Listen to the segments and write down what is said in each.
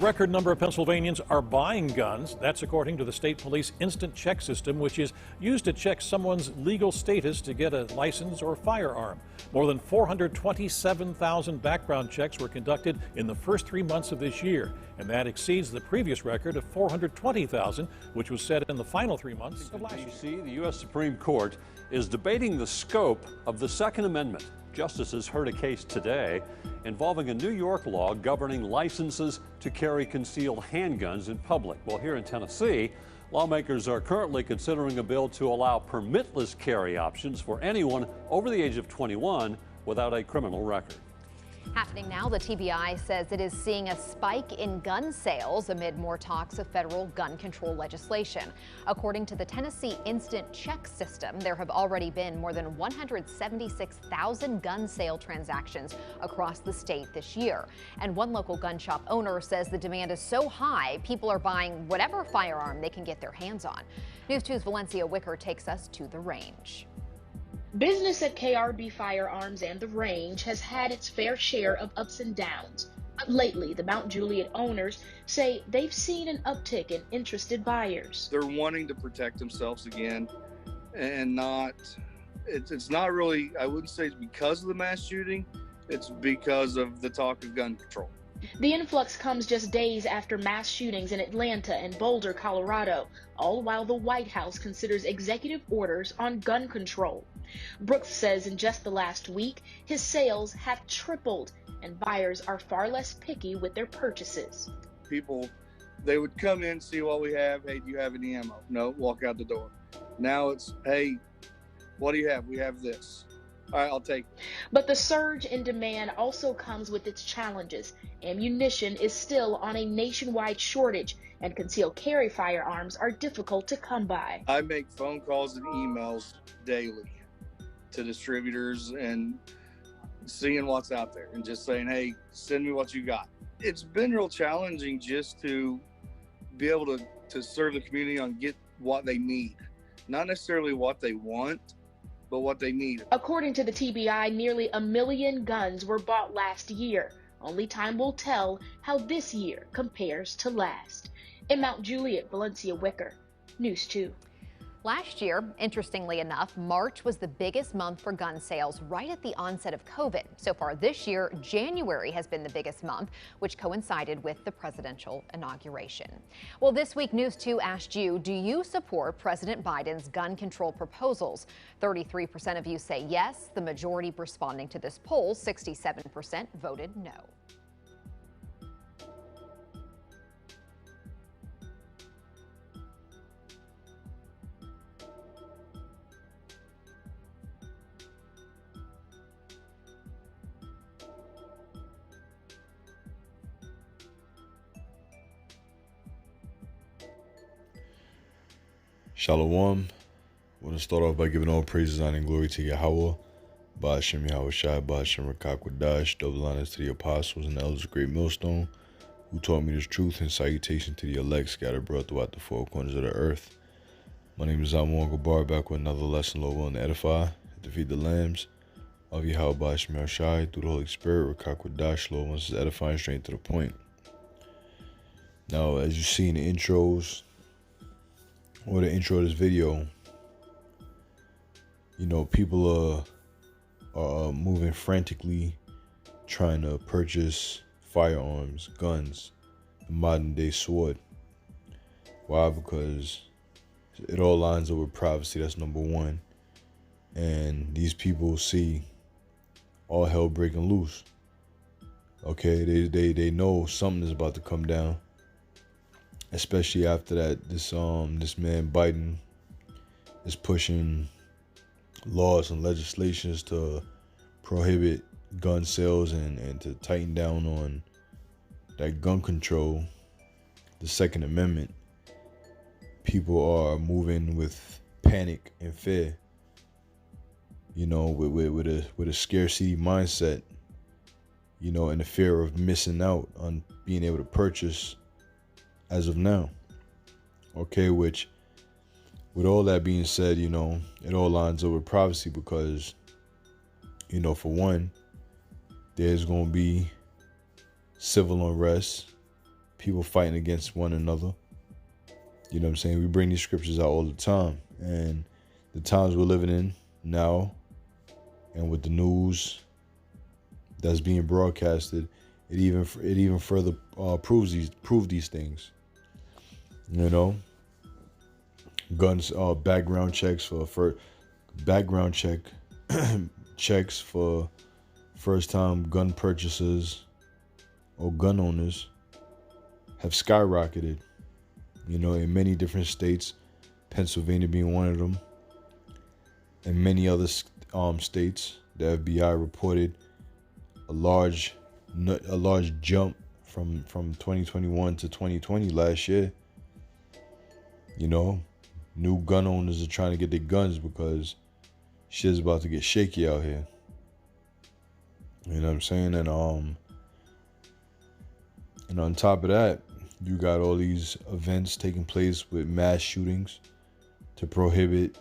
Record number of Pennsylvanians are buying guns. That's according to the state police instant check system, which is used to check someone's legal status to get a license or firearm. More than 427,000 background checks were conducted in the first 3 months of this year, and that exceeds the previous record of 420,000, which was set in the final 3 months of last year. The U.S. Supreme Court is debating the scope of the Second Amendment. Justices heard a case today involving a New York law governing licenses to carry concealed handguns in public. Well, here in Tennessee, lawmakers are currently considering a bill to allow permitless carry options for anyone over the age of 21 without a criminal record. Happening now, the TBI says it is seeing a spike in gun sales amid more talks of federal gun control legislation. According to the Tennessee Instant Check System, there have already been more than 176,000 gun sale transactions across the state this year. And one local gun shop owner says the demand is so high, people are buying whatever firearm they can get their hands on. News 2's Valencia Wicker takes us to the range. Business at KRB Firearms and the Range has had its fair share of ups and downs. But lately, the Mount Juliet owners say they've seen an uptick in interested buyers. They're wanting to protect themselves again, and it's not really, I wouldn't say it's because of the mass shooting, it's because of the talk of gun control. The influx comes just days after mass shootings in Atlanta and Boulder, Colorado, all while the White House considers executive orders on gun control. Brooks says in just the last week, his sales have tripled and buyers are far less picky with their purchases. People, they would come in, see what we have. Hey, do you have any ammo? No, walk out the door. Now it's, hey, what do you have? We have this. All right, I'll take it. But the surge in demand also comes with its challenges. Ammunition is still on a nationwide shortage, and concealed carry firearms are difficult to come by. I make phone calls and emails daily to distributors and seeing what's out there and just saying, hey, send me what you got. It's been real challenging just to be able to serve the community on get what they need, not necessarily what they want, but what they need. According to the TBI, nearly 1 million guns were bought last year. Only time will tell how this year compares to last. In Mount Juliet, Valencia Wicker, News 2. Last year, interestingly enough, March was the biggest month for gun sales right at the onset of COVID. So far this year, January has been the biggest month, which coincided with the presidential inauguration. Well, this week, News 2 asked you, do you support President Biden's gun control proposals? 33% of you say yes. The majority responding to this poll, 67%, voted no. Shalom. I want to start off by giving all praises, honor, and glory to Yahweh, YASHAMIAHLA, YASHARAHLA, double honors to the apostles and elders of Great Millstone, who taught me this truth, and salutation to the elect scattered abroad throughout the four corners of the earth. My name is MAWAAHBA, back with another lesson, Lord willing, to edify, defeat the lambs of Yahweh YASHAMIAHLA through the Holy Spirit, Rakakwadash, Lord wants to edify and straight to the point. Now, as you see in the intros, or the intro of this video, you know, people are moving frantically trying to purchase firearms, guns, the modern day sword. Why? Because it all lines up with privacy. That's number one. And these people see all hell breaking loose. Okay, they know something is about to come down. Especially after that, this man Biden is pushing laws and legislations to prohibit gun sales and to tighten down on that gun control, the Second Amendment. People are moving with panic and fear, you know, with a scarcity mindset, you know, and the fear of missing out on being able to purchase as of now. Okay, which with all that being said, you know, it all lines up with privacy because, you know, for one, there's going to be civil unrest. people fighting against one another. You know what I'm saying? We bring these scriptures out all the time. And the times we're living in now, and with the news that's being broadcasted, it even further prove these things. You know, guns, background checks checks for first-time gun purchasers or gun owners have skyrocketed. You know, in many different states, Pennsylvania being one of them, and many other states. The FBI reported a large jump from 2021 to 2020 last year. You know, new gun owners are trying to get their guns because shit's about to get shaky out here. You know what I'm saying? And on top of that, you got all these events taking place with mass shootings to prohibit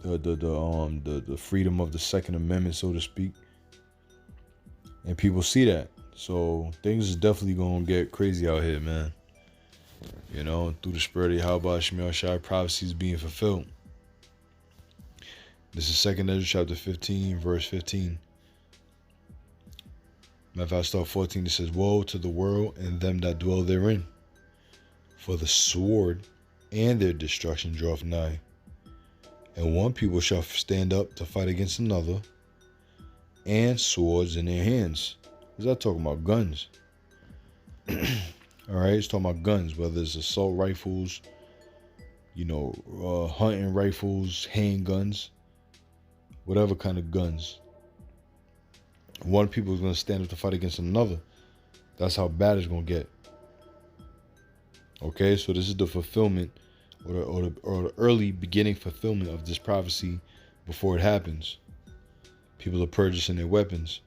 the freedom of the Second Amendment, so to speak. And people see that. So things is definitely gonna get crazy out here, man. You know, through the spirit of Yahweh, AHSHAWAR, prophecies being fulfilled. This is 2nd Ezra chapter 15, verse 15. Matter of fact, start 14. It says, "Woe to the world and them that dwell therein, for the sword and their destruction draweth nigh. And one people shall stand up to fight against another, and swords in their hands." Is that talking about guns? All right, it's talking about guns, whether it's assault rifles, you know, hunting rifles, handguns, whatever kind of guns. One people is going to stand up to fight against another. That's how bad it's going to get. Okay, so this is the fulfillment or the early beginning fulfillment of this prophecy before it happens. People are purchasing their weapons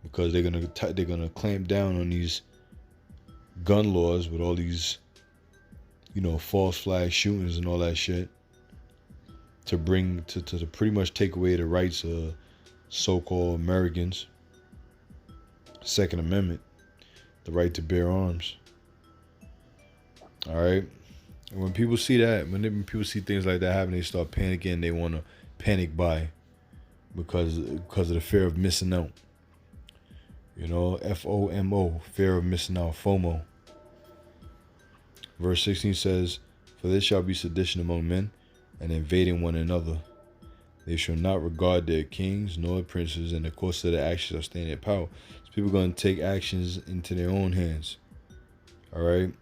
because they're gonna clamp down on these gun laws with all these, you know, false flag shootings and all that shit, to bring to pretty much take away the rights of so-called Americans. Second Amendment, the right to bear arms. All right. And when people see that, when people see things like that happen, they start panicking. They want to panic buy because of the fear of missing out. You know, FOMO, fear of missing out, FOMO. Verse 16 says, "For there shall be sedition among men, and invading one another. They shall not regard their kings nor princes, and the course of their actions shall stand in power." So people are going to take actions into their own hands. All right.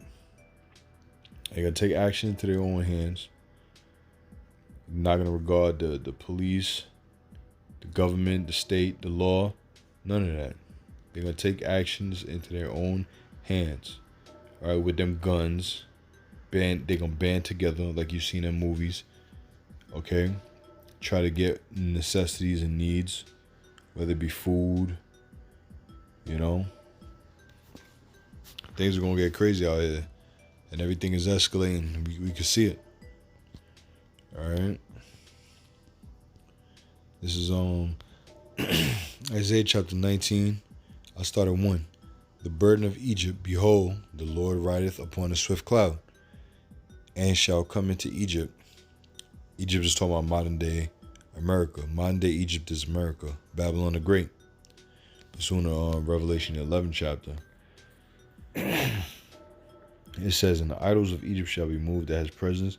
They're going to take action into their own hands. Not going to regard the police, the government, the state, the law, none of that. They're going to take actions into their own hands. All right, with them guns, they're going to band together like you've seen in movies. Okay? Try to get necessities and needs, whether it be food, you know. Things are going to get crazy out here. And everything is escalating. We can see it. All right. This is Isaiah chapter 19. I start at 1. "The burden of Egypt, behold, the Lord rideth upon a swift cloud, and shall come into Egypt." Egypt is talking about modern day America. Modern day Egypt is America. Babylon the Great. Pursuing Revelation 11 chapter. It says, "And the idols of Egypt shall be moved at his presence,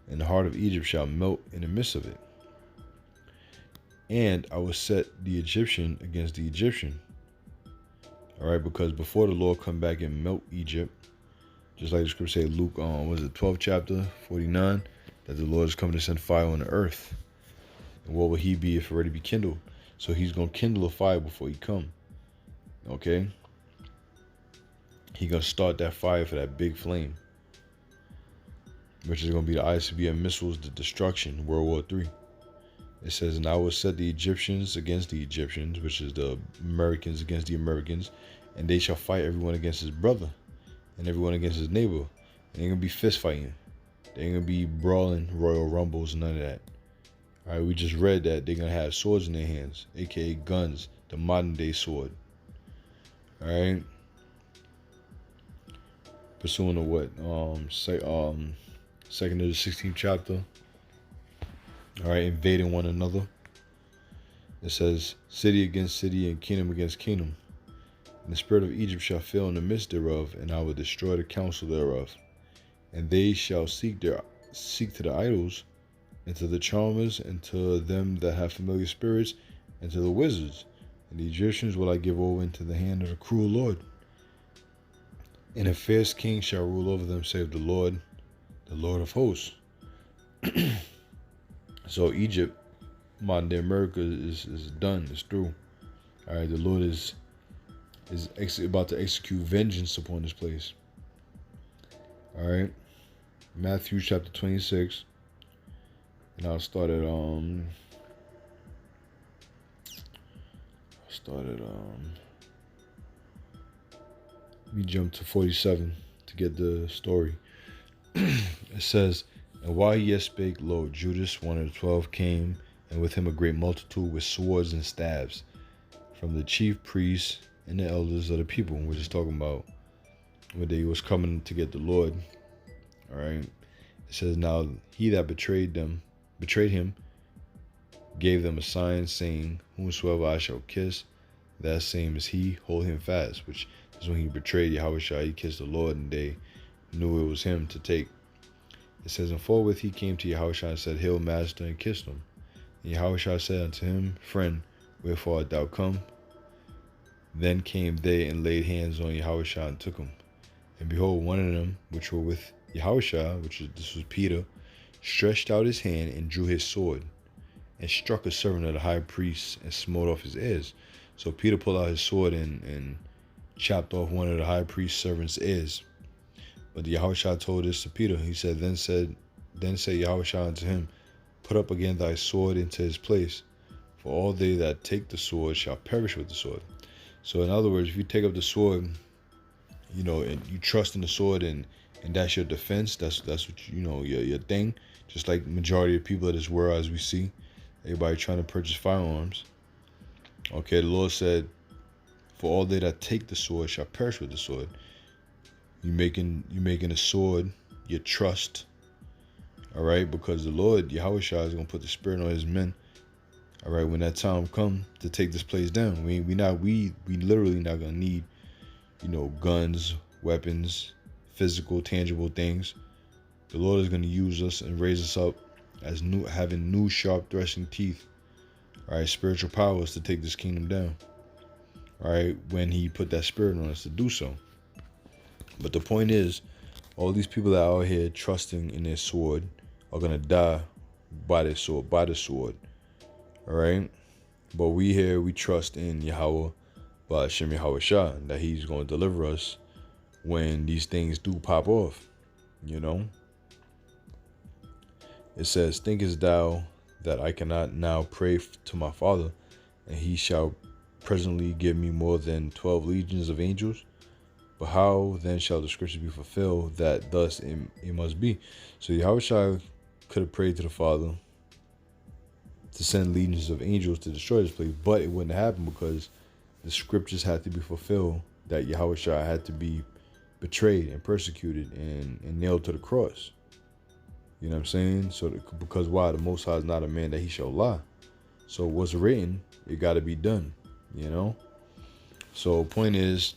and the heart of Egypt shall melt in the midst of it. And I will set the Egyptian against the Egyptian." All right, because before the Lord come back and melt Egypt, just like the scripture say, Luke, was it 12 chapter 49, that the Lord is coming to send fire on the earth. And what will he be if already be kindled? So he's going to kindle a fire before he come. Okay? He's going to start that fire for that big flame, which is going to be the ICBM missiles, the destruction, World War III. It says, "And I will set the Egyptians against the Egyptians," which is the Americans against the Americans, "and they shall fight everyone against his brother and everyone against his neighbor." And they're going to be fist fighting. They ain't going to be brawling, Royal Rumbles, none of that. All right, we just read that they're going to have swords in their hands, aka guns, the modern day sword. All right. pursuant to what? Second to the 16th chapter. All right, invading one another. It says, city against city and kingdom against kingdom. And the spirit of Egypt shall fill in the midst thereof, and I will destroy the counsel thereof. And they shall seek to the idols, and to the charmers, and to them that have familiar spirits, and to the wizards. And the Egyptians will I give over into the hand of the cruel Lord. And a fierce king shall rule over them, save the Lord of hosts. So Egypt, modern day America, is done. It's through. All right, the Lord is about to execute vengeance upon this place. All right, Matthew chapter 26, and I'll start at let me jump to 47 to get the story. It says, and while he yet spake, lo, Judas, one of the 12, came, and with him a great multitude with swords and staves, from the chief priests and the elders of the people. We're just talking about when they was coming to get the Lord. All right. It says, now he that betrayed him, gave them a sign, saying, whomsoever I shall kiss, that same is he, hold him fast. Which is when he betrayed Yahushua, he kissed the Lord, and they knew it was him to take. It says, and forthwith he came to Yahushua and said, hail, master, and kissed him. And Yahushua said unto him, friend, wherefore art thou come? Then came they and laid hands on Yahushua and took him. And behold, one of them, which were with Yahushua, this was Peter, stretched out his hand and drew his sword, and struck a servant of the high priest, and smote off his ears. So Peter pulled out his sword and chopped off one of the high priest's servant's ears. But Yahushua told this to Peter. He said, Then said Yahushua unto him, put up again thy sword into his place, for all they that take the sword shall perish with the sword. So in other words, if you take up the sword, and you trust in the sword, and that's your defense, that's what your thing. Just like the majority of people of this world, as we see, everybody trying to purchase firearms. Okay, the Lord said, for all they that take the sword shall perish with the sword. You making a sword your trust. All right, because the Lord Yahushua is gonna put the spirit on his men. All right, when that time come to take this place down, we literally not gonna need, guns, weapons, physical, tangible things. The Lord is gonna use us and raise us up as having new sharp threshing teeth. All right, spiritual powers to take this kingdom down. All right, when he put that spirit on us to do so. But the point is, all these people that are out here trusting in their sword are gonna die by the sword. All right, but we trust in Yahweh, by YASHAMIAHLA, that he's gonna deliver us when these things do pop off. It says, thinkest thou that I cannot now pray to my Father, and he shall presently give me more than 12 legions of angels? But how then shall the scripture be fulfilled that thus it must be? So Yahushua could have prayed to the Father to send legions of angels to destroy this place, but it wouldn't happen because the scriptures had to be fulfilled that Yahushua had to be betrayed and persecuted and nailed to the cross. You know what I'm saying? So because why? The Most High is not a man that he shall lie. So what's written, it got to be done. So point is,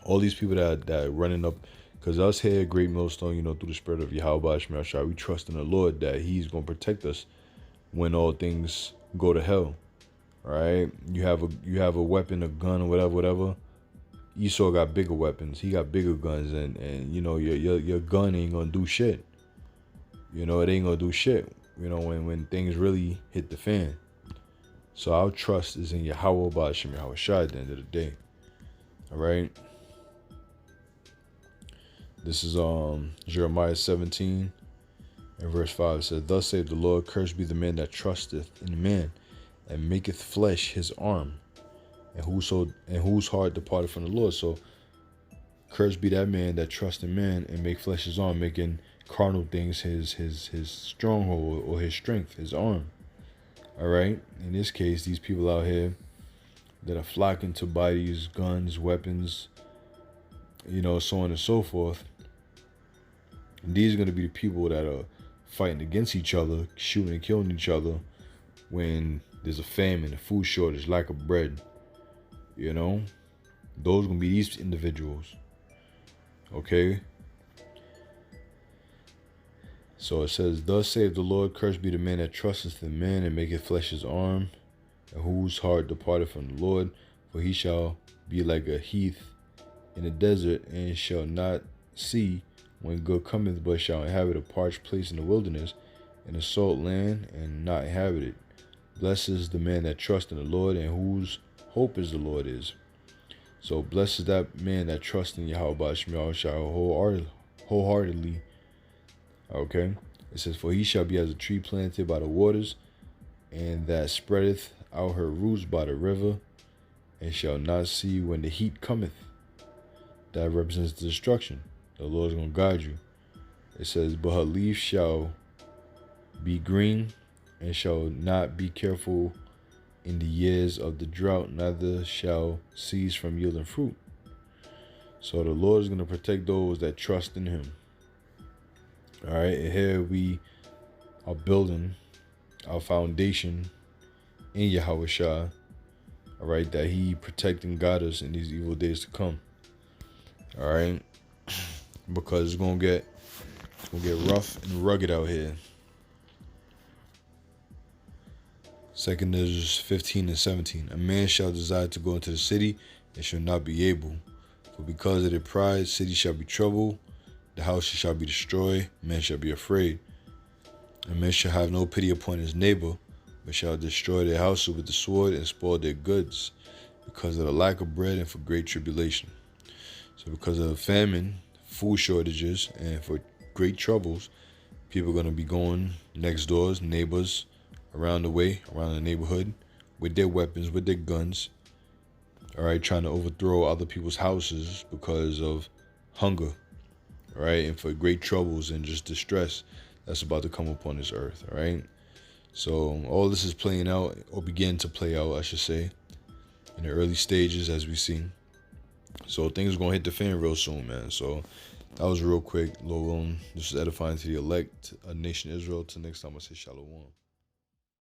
all these people that are running up, because us here at Great Millstone, through the spirit of Yahweh AHSHAWAR, we trust in the Lord that he's going to protect us when all things go to hell. All right, you have a weapon, a gun, or whatever. Esau got bigger weapons. He got bigger guns, and your gun ain't gonna do shit. It ain't gonna do shit. When things really hit the fan. So our trust is in Yahweh by YASHAMIAHLA at the end of the day. All right. This is Jeremiah 17 and verse 5. It says, thus saith the Lord, cursed be the man that trusteth in man, and maketh flesh his arm, and whose heart departed from the Lord. So cursed be that man that trusts in man and make flesh his arm, making carnal things his stronghold or his strength, his arm. All right. In this case, these people out here that are flocking to buy these guns, weapons, you know, so on and so forth. And these are going to be the people that are fighting against each other, shooting and killing each other when there's a famine, a food shortage, lack of bread. You know, those are going to be these individuals. Okay? So it says, thus saith the Lord, cursed be the man that trusteth in man and maketh flesh his arm, and whose heart departed from the Lord, for he shall be like a heath in the desert, and shall not see when good cometh, but shall inhabit a parched place in the wilderness, in a salt land, and not inhabit it. Blessed is the man that trusts in the Lord, and whose hope is the Lord is. So blessed is that man that trusts in YASHAMIAHLA wholeheartedly. Okay, it says, for he shall be as a tree planted by the waters, and that spreadeth out her roots by the river, and shall not see when the heat cometh. That represents the destruction. The Lord is going to guide you. It says, but her leaf shall be green, and shall not be careful in the years of the drought, neither shall cease from yielding fruit. So the Lord is going to protect those that trust in him. All right, and here we are building our foundation in Yahushua. All right, that he protect and guide us in these evil days to come. All right, because it's gonna get rough and rugged out here. 2 Ezra 15 and 17. A man shall desire to go into the city and shall not be able, for because of their pride, city shall be troubled. The house shall be destroyed, men shall be afraid. And men shall have no pity upon his neighbor, but shall destroy their houses with the sword and spoil their goods, because of the lack of bread and for great tribulation. So because of the famine, food shortages, and for great troubles, people are going to be going next doors, neighbors, around the way, around the neighborhood, with their weapons, with their guns, all right, trying to overthrow other people's houses because of hunger. Right, and for great troubles and just distress that's about to come upon this earth. All right, so all this is playing out, or beginning to play out, I should say, in the early stages as we see. So things are gonna hit the fan real soon, man. So that was real quick. Lord willing, this is edifying to the elect, a nation Israel. Till next time, I say shalom.